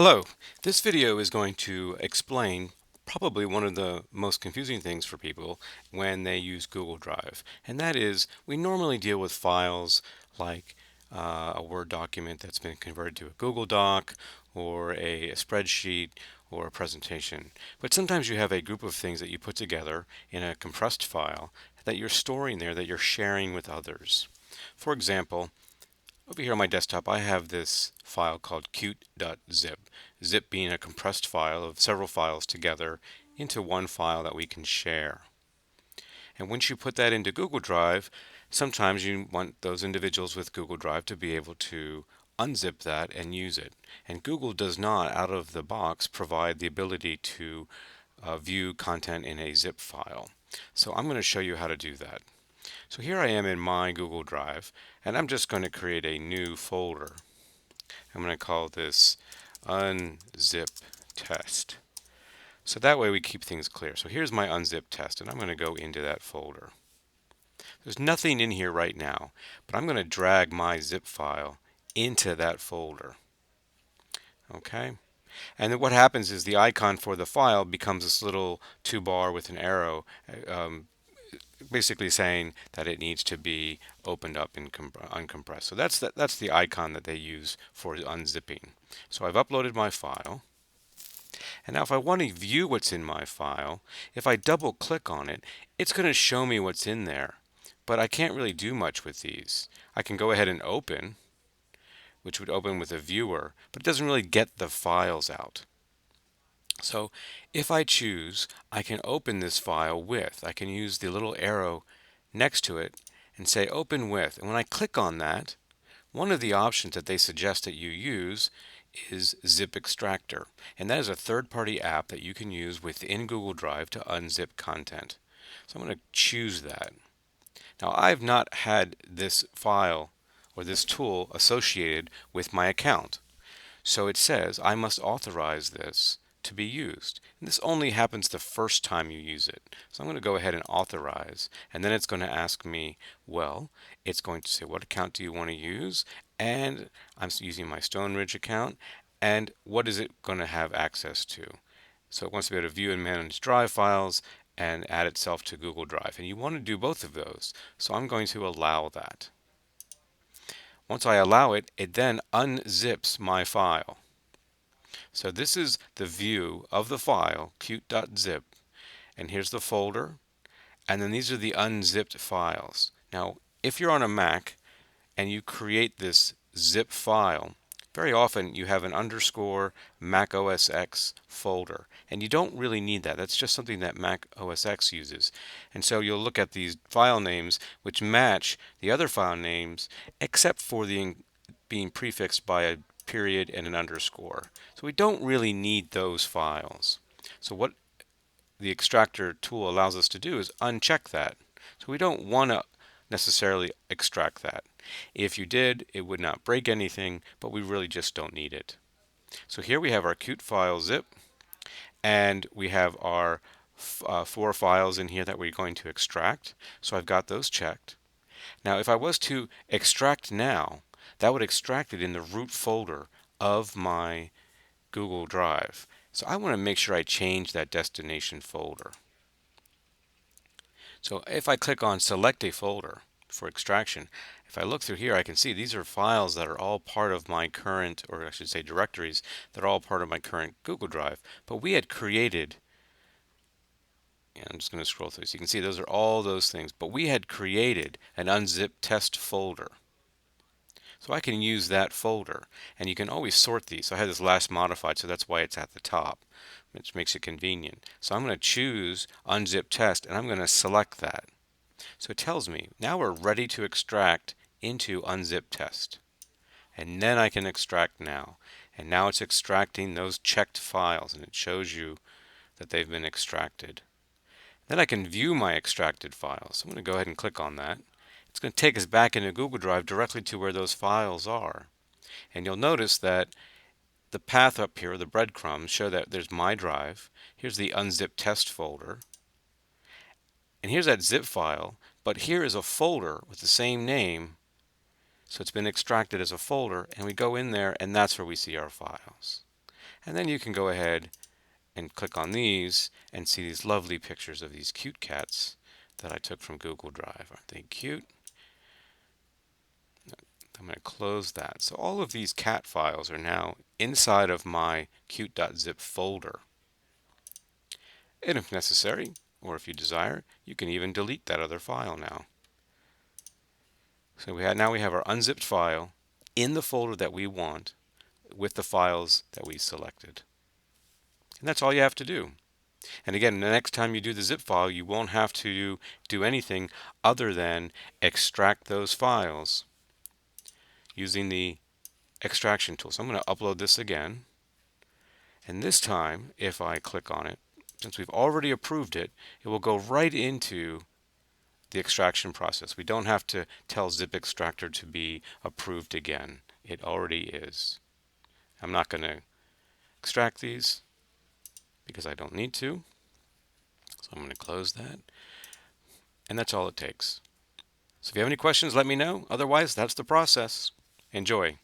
Hello, this video is going to explain probably one of the most confusing things for people when they use Google Drive. And that is, we normally deal with files like a Word document that's been converted to a Google Doc or a spreadsheet or a presentation. But sometimes you have a group of things that you put together in a compressed file that you're storing there that you're sharing with others. For example, over here on my desktop, I have this file called cute.zip. Zip being a compressed file of several files together into one file that we can share. And once you put that into Google Drive, sometimes you want those individuals with Google Drive to be able to unzip that and use it. And Google does not, out of the box, provide the ability to view content in a zip file. So I'm going to show you how to do that. So here I am in my Google Drive, and I'm just going to create a new folder. I'm going to call this Unzip Test. So that way we keep things clear. So here's my Unzip Test, and I'm going to go into that folder. There's nothing in here right now, but I'm going to drag my zip file into that folder. Okay? And then what happens is the icon for the file becomes this little two bar with an arrow, basically saying that it needs to be opened up and uncompressed. So that's the icon that they use for unzipping. So I've uploaded my file. And now if I want to view what's in my file, if I double click on it, it's going to show me what's in there. But I can't really do much with these. I can go ahead and open, which would open with a viewer, but it doesn't really get the files out. So if I choose, I can open this file with. I can use the little arrow next to it and say open with. And when I click on that, one of the options that they suggest that you use is Zip Extractor. And that is a third-party app that you can use within Google Drive to unzip content. So I'm going to choose that. Now I've not had this file or this tool associated with my account. So it says I must authorize this to be used. And this only happens the first time you use it. So I'm going to go ahead and authorize, and then it's going to ask me, well, it's going to say what account do you want to use, and I'm using my StoneRidge account, and what is it going to have access to. So it wants to be able to view and manage Drive files and add itself to Google Drive. And you want to do both of those. So I'm going to allow that. Once I allow it, it then unzips my file. So this is the view of the file, cute.zip, and here's the folder, and then these are the unzipped files. Now, if you're on a Mac and you create this zip file, very often you have an underscore Mac OS X folder, and you don't really need that. That's just something that Mac OS X uses. And so you'll look at these file names which match the other file names except for the being prefixed by a period and an underscore. So we don't really need those files. So what the extractor tool allows us to do is uncheck that. So we don't want to necessarily extract that. If you did, it would not break anything, but we really just don't need it. So here we have our cute file zip, and we have our 4 files in here that we're going to extract. So I've got those checked. Now if I was to extract now, that would extract it in the root folder of my Google Drive. So I want to make sure I change that destination folder. So if I click on select a folder for extraction, if I look through here, I can see these are files that are all part of my current, or I should say directories, that are all part of my current Google Drive. But we had created, and I'm just going to scroll through so you can see those are all those things, but we had created an unzip test folder. So I can use that folder, and you can always sort these. So I had this last modified, so that's why it's at the top, which makes it convenient. So I'm going to choose Unzip Test, and I'm going to select that. So it tells me now we're ready to extract into Unzip Test. And then I can extract now. And now it's extracting those checked files, and it shows you that they've been extracted. Then I can view my extracted files. So I'm going to go ahead and click on that. It's going to take us back into Google Drive directly to where those files are. And you'll notice that the path up here, the breadcrumbs, show that there's my drive. Here's the unzip test folder. And here's that zip file. But here is a folder with the same name. So it's been extracted as a folder. And we go in there, and that's where we see our files. And then you can go ahead and click on these and see these lovely pictures of these cute cats that I took from Google Drive. Aren't they cute? I'm going to close that. So all of these cat files are now inside of my cute.zip folder. And if necessary, or if you desire, you can even delete that other file now. So now we have our unzipped file in the folder that we want with the files that we selected. And that's all you have to do. And again, the next time you do the zip file, you won't have to do anything other than extract those files using the extraction tool. So I'm going to upload this again. And this time, if I click on it, since we've already approved it, it will go right into the extraction process. We don't have to tell Zip Extractor to be approved again. It already is. I'm not going to extract these because I don't need to. So I'm going to close that. And that's all it takes. So if you have any questions, let me know. Otherwise, that's the process. Enjoy.